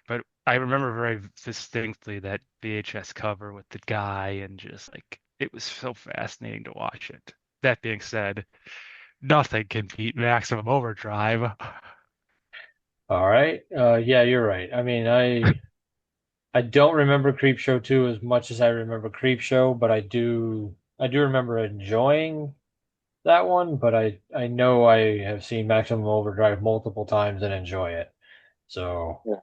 But I remember very distinctly that VHS cover with the guy and just like it was so fascinating to watch it. That being said, nothing can beat Maximum Overdrive. All right. Yeah, you're right. I mean, I don't remember Creepshow 2 as much as I remember Creepshow, but I do remember enjoying that one, but I know I have seen Maximum Overdrive multiple times and enjoy it. So, Yeah.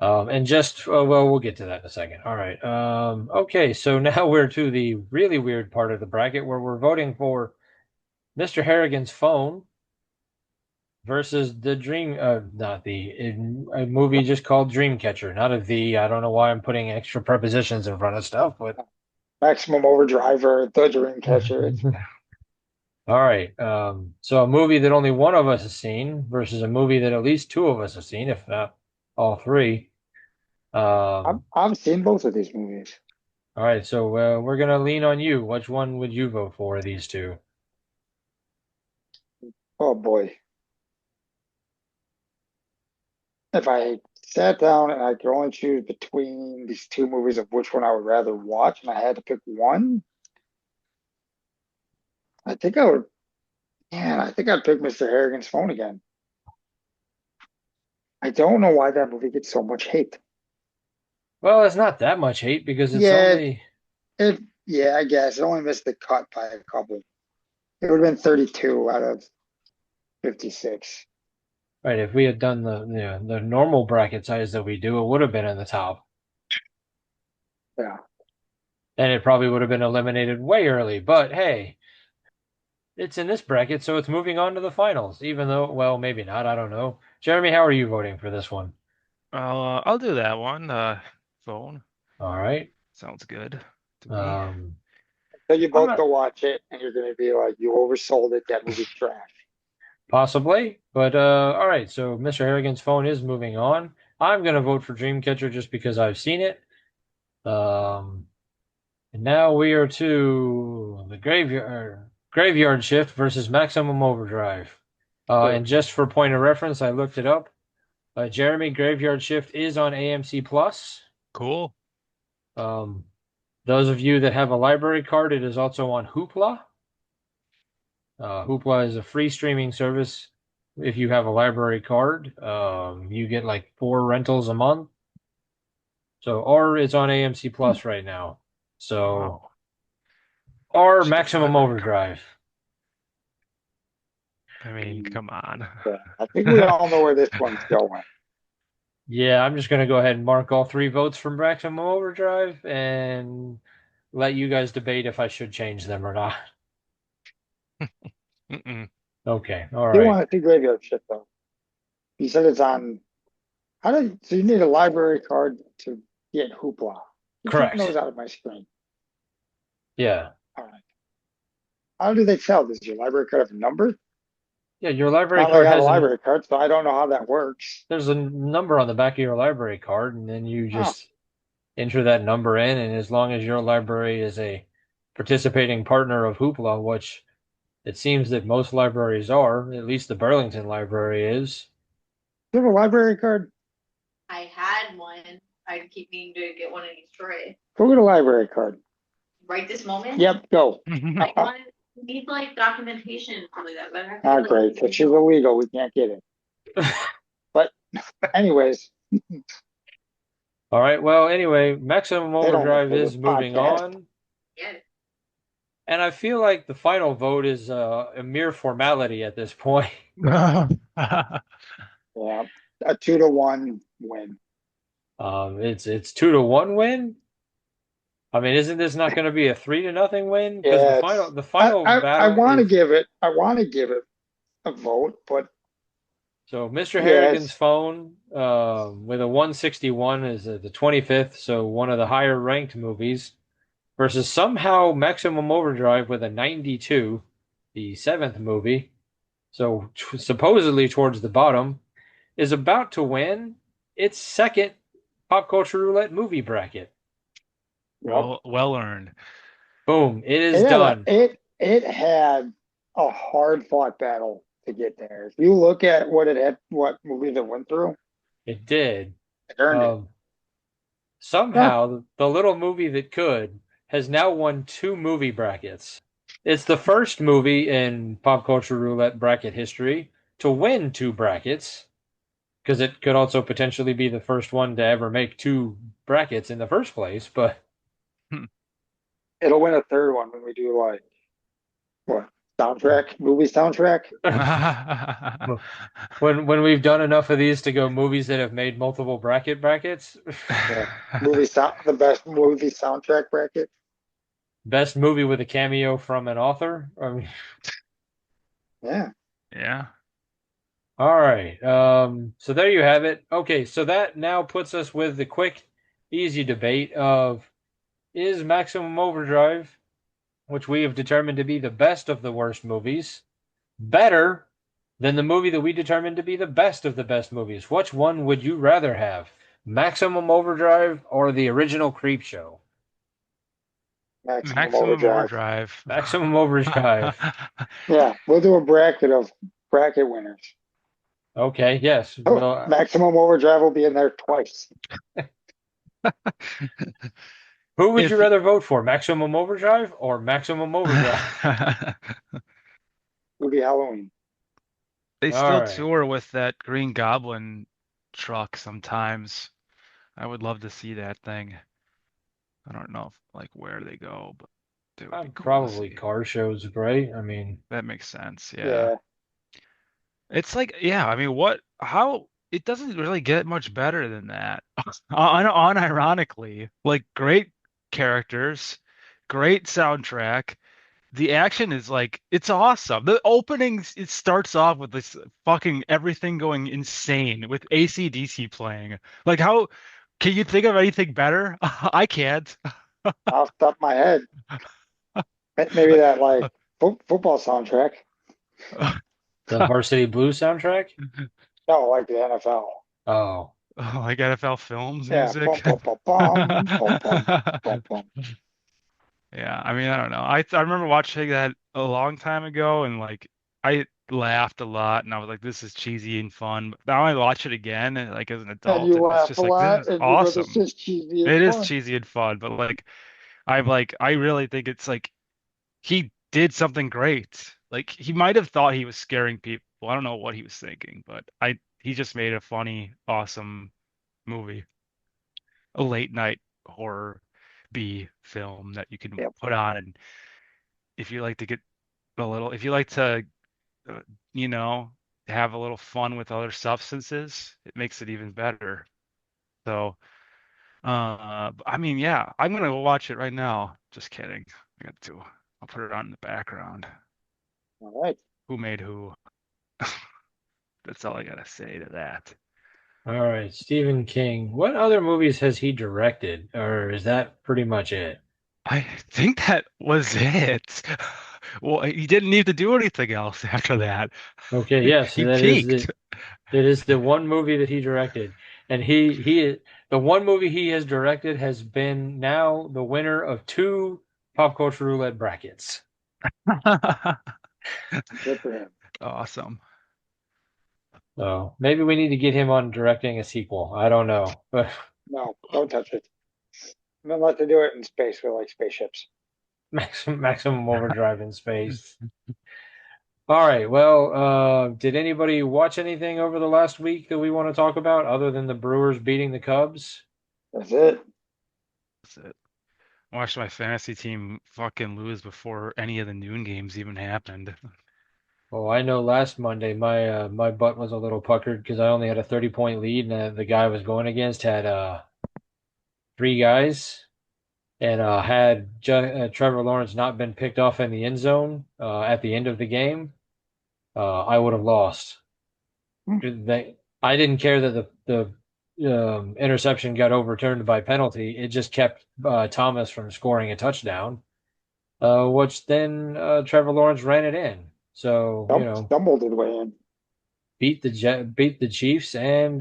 and just well, we'll get to that in a second. All right. Okay, so now we're to the really weird part of the bracket where we're voting for Mr. Harrigan's phone versus the dream not the a movie just called Dreamcatcher, not a V. I don't know why I'm putting extra prepositions in front of stuff, but Maximum Overdrive or The Dreamcatcher. It's all right. So a movie that only one of us has seen versus a movie that at least two of us have seen, if not all three. I've seen both of these movies. All right, so we're gonna lean on you. Which one would you vote for of these two? Oh boy. If I sat down and I could only choose between these two movies of which one I would rather watch, and I had to pick one, I think I would, man, I think I'd pick Mr. Harrigan's Phone again. I don't know why that movie gets so much hate. Well, it's not that much hate because it's Yeah, only yeah, I guess it only missed the cut by a couple. It would have been 32 out of 56. right. If we had done the normal bracket size that we do, it would have been in the top, Yeah. and it probably would have been eliminated way early. But hey, it's in this bracket, so it's moving on to the finals. Even though, well, maybe not. I don't know. Jeremy, how are you voting for this one? I'll do that one. Phone All right. sounds good. to me. Um, So you I'm both not go watch it, and you're going to be like, you oversold it. That movie's trash. possibly, but all right. So Mr. Harrigan's phone is moving on. I'm gonna vote for Dreamcatcher just because I've seen it. Um, and now we are to the graveyard shift versus maximum overdrive. Sure. And just for point of reference, I looked it up. Jeremy, Graveyard Shift is on AMC Plus. Cool. Um, those of you that have a library card, it is also on Hoopla. Hoopla is a free streaming service. If you have a library card, you get like 4 rentals a month. So, or it's on AMC Plus right now. So, Wow. or Should get a Maximum library card. Overdrive. I mean, Mm, come on. yeah. I think we all know where this one's going. Yeah, I'm just gonna go ahead and mark all 3 votes for Maximum Overdrive and let you guys debate if I should change them or not. Mm-mm. Okay, all You right. want to see Graveyard Shift, though. You said it's on. So you need a library card to get Hoopla. Keep taking those Correct. out of my screen. Yeah. All right. How do they tell? Does your library card have a number? Yeah, your library Not like card I have a has an library card, so I don't know how that works. there's a number on the back of your library card, and then you Oh, just enter that number in, and as long as your library is a participating partner of Hoopla, which it seems that most libraries are, at least the Burlington Library is. do you have a library card? I had one. I keep meaning to get one of these destroyed. Go get a library card. Right this moment? Yep, go. I want need like documentation and stuff like that, but I have to Ah, like great. Because she's illegal. We can't get it. But, anyways, All right, well, anyway, Maximum they don't Overdrive listen to is this moving podcast. on, get it. and I feel like the final vote is a mere formality at this point. Yeah, a 2-1 win. It's 2-1 win. I mean, isn't this not going to be a 3-0 win? Because Yeah, the final I battle want to is give it. I want to give it a vote, but so Mr. Harrigan's yes, phone with a 161 is the 25th, so one of the higher ranked movies, versus somehow Maximum Overdrive with a 92, the 7th movie, so supposedly towards the bottom, is about to win its second Pop Culture Roulette movie bracket. yep. Well earned. Boom, it is It had done. it had a hard fought battle to get there. If you look at what it had, what movies it went through, It did. it earned it. Um, Yeah, Somehow, the little movie that could has now won 2 movie brackets. It's the first movie in Pop Culture Roulette bracket history to win 2 brackets, because it could also potentially be the first one to ever make 2 brackets in the first place. But it'll win a third one when we do like what movie soundtrack. when we've done enough of these to go movies that have made multiple brackets, Yeah, the best movie soundtrack bracket. best movie with a cameo from an author. I mean, Yeah, Yeah. all right. So there you have it. Okay, so that now puts us with the quick, easy debate of is Maximum Overdrive, which we have determined to be the best of the worst movies, better than the movie that we determined to be the best of the best movies? Which one would you rather have? Maximum Overdrive or the original Creepshow? Maximum Maximum Overdrive. Overdrive. Maximum Overdrive. Yeah, we'll do a bracket of bracket winners. Okay, yes. Oh, Well, Maximum Overdrive will be in there twice. who would you If rather vote for, Maximum Overdrive or Maximum Overdrive? Will be Halloween. they All still right. tour with that Green Goblin truck sometimes. I would love to see that thing. I don't know if, like where they go, but it would be cool to Probably see. car shows, right? I mean, That makes sense. Yeah. Yeah, It's like, yeah, I mean, how, it doesn't really get much better than that. Unironically, like great characters, great soundtrack. The action is like, it's awesome. The opening, it starts off with this fucking everything going insane with AC/DC playing. Like, how can you think of anything better? I can't. off the top of my head. Maybe that like football soundtrack. The Varsity Blues soundtrack? No, like the NFL. Oh, Oh, like NFL Films Yeah, music. bum bum bum bum bum bum bum bum. Yeah, I mean, I don't know. I remember watching that a long time ago, and like I laughed a lot, and I was like, "This is cheesy and fun." But now I watch it again, and like as an And adult, you and it's laugh a just like this lot, is and you go, "This awesome. is cheesy and It is fun." cheesy and fun, but like I really think it's like he did something great. Like he might have thought he was scaring people. I don't know what he was thinking, but I he just made a funny, awesome movie, a late night horror B film that you can Yep. put on, and if you like to get if you like to, uh, you know, have a little fun with other substances, it makes it even better. So, I mean, yeah, I'm gonna go watch it right now. Just kidding. I got to. I'll put it on in the background. All right. Who made who? That's all I gotta say to that. all right. Stephen King. What other movies has he directed, or is that pretty much it? I think that was it. Well, he didn't need to do anything else after that. Okay, yes, He that is peaked. the it is the one movie that he directed, and the one movie he has directed has been now the winner of two Pop Culture Roulette brackets. Good for him. Awesome. So maybe we need to get him on directing a sequel. I don't know, but No, don't touch it. Unless they do it in space with like spaceships. maximum overdrive in space. All right. Well, did anybody watch anything over the last week that we want to talk about other than the Brewers beating the Cubs? That's it. That's it. Watched my fantasy team fucking lose before any of the noon games even happened. Oh, I know last Monday my butt was a little puckered because I only had a 30-point lead and the guy I was going against had three guys and had Trevor Lawrence not been picked off in the end zone at the end of the game, I would have lost. Hmm. I didn't care that the interception got overturned by penalty. It just kept Thomas from scoring a touchdown, which then Trevor Lawrence ran it in. So, Stumbled his way in. beat the Chiefs and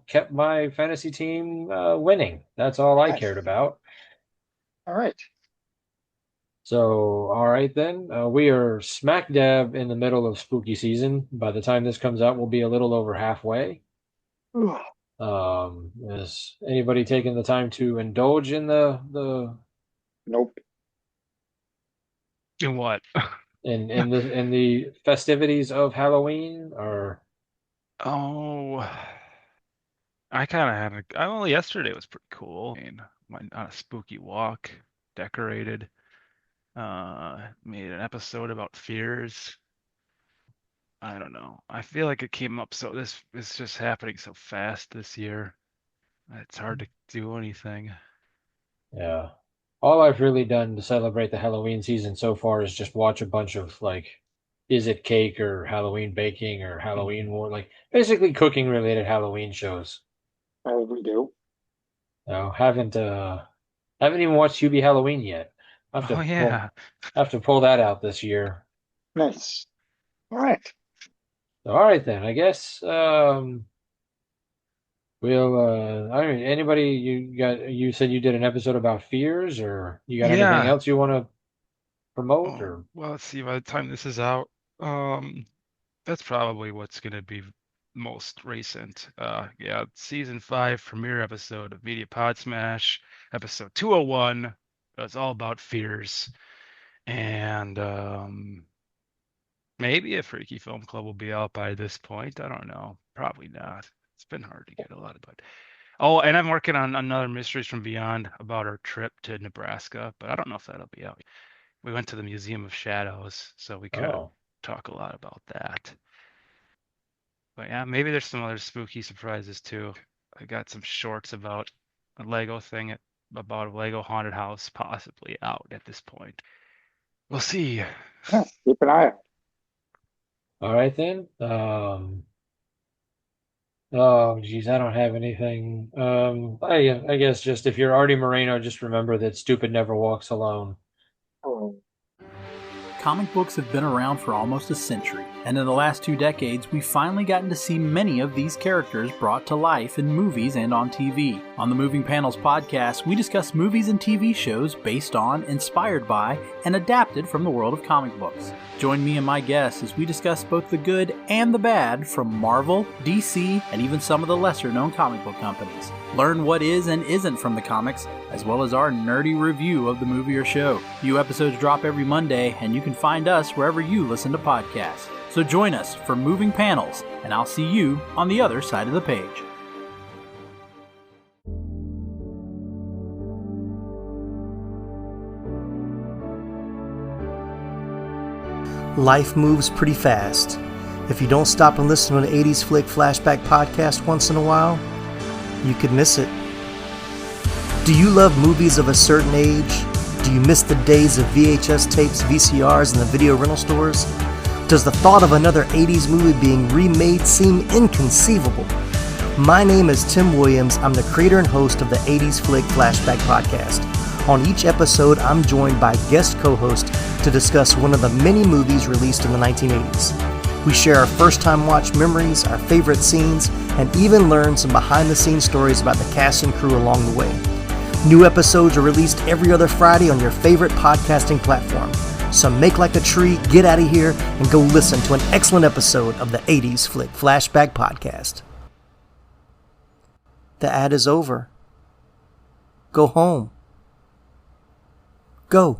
kept my fantasy team winning. That's all I cared Nice. about. All right. So, all right then. We are smack dab in the middle of spooky season. By the time this comes out, we'll be a little over halfway. Ugh. Is anybody taking the time to indulge in the Nope. In what? in the festivities of Halloween? Or Oh, I kind of had a. Well, yesterday was pretty cool. I mean, went on a spooky walk, decorated. Made an episode about fears. I don't know. I feel like it came up so this is just happening so fast this year. It's hard to do anything. yeah, all I've really done to celebrate the Halloween season so far is just watch a bunch of like, is it cake or Halloween baking or Halloween war, like basically cooking related Halloween shows. As we do. No, haven't even watched Hubie Halloween yet. I have Oh to pull yeah. have to pull that out this year. Nice. All right. All right then, I guess we'll I mean anybody you said you did an episode about fears or you got anything Yeah. else you want to promote Oh, or well, let's see. By the time this is out, um, that's probably what's gonna be most recent. Yeah, season 5 premiere episode of Media Pod Smash, episode 201. It's all about fears, and maybe a Freaky Film Club will be out by this point. I don't know. Probably not. It's been hard to get a lot of it. Oh, and I'm working on another Mysteries from Beyond about our trip to Nebraska, but I don't know if that'll be out. We went to the Museum of Shadows, so we kind of oh. talk a lot about that. But yeah, maybe there's some other spooky surprises too. I got some shorts about a Lego thing about a Lego haunted house possibly out at this point. We'll see. Yeah, keep an eye out. All right then. Oh, geez, I don't have anything. I guess just if you're Artie Moreno, just remember that stupid never walks alone. Oh, Comic books have been around for almost a century, and in the last 2 decades, we've finally gotten to see many of these characters brought to life in movies and on TV. On the Moving Panels podcast, we discuss movies and TV shows based on, inspired by, and adapted from the world of comic books. Join me and my guests as we discuss both the good and the bad from Marvel, DC, and even some of the lesser-known comic book companies. Learn what is and isn't from the comics, as well as our nerdy review of the movie or show. New episodes drop every Monday, and you can find us wherever you listen to podcasts. So join us for Moving Panels, and I'll see you on the other side of the page. Life moves pretty fast. If you don't stop and listen to an 80s Flick Flashback podcast once in a while, you could miss it. Do you love movies of a certain age? Do you miss the days of VHS tapes, VCRs, and the video rental stores? Does the thought of another 80s movie being remade seem inconceivable? My name is Tim Williams. I'm the creator and host of the 80s Flick Flashback podcast. On each episode, I'm joined by guest co-host to discuss one of the many movies released in the 1980s. We share our first-time watch memories, our favorite scenes, and even learn some behind-the-scenes stories about the cast and crew along the way. New episodes are released every other Friday on your favorite podcasting platform. So make like a tree, get out of here, and go listen to an excellent episode of the 80s Flick Flashback podcast. The ad is over. Go home. Go.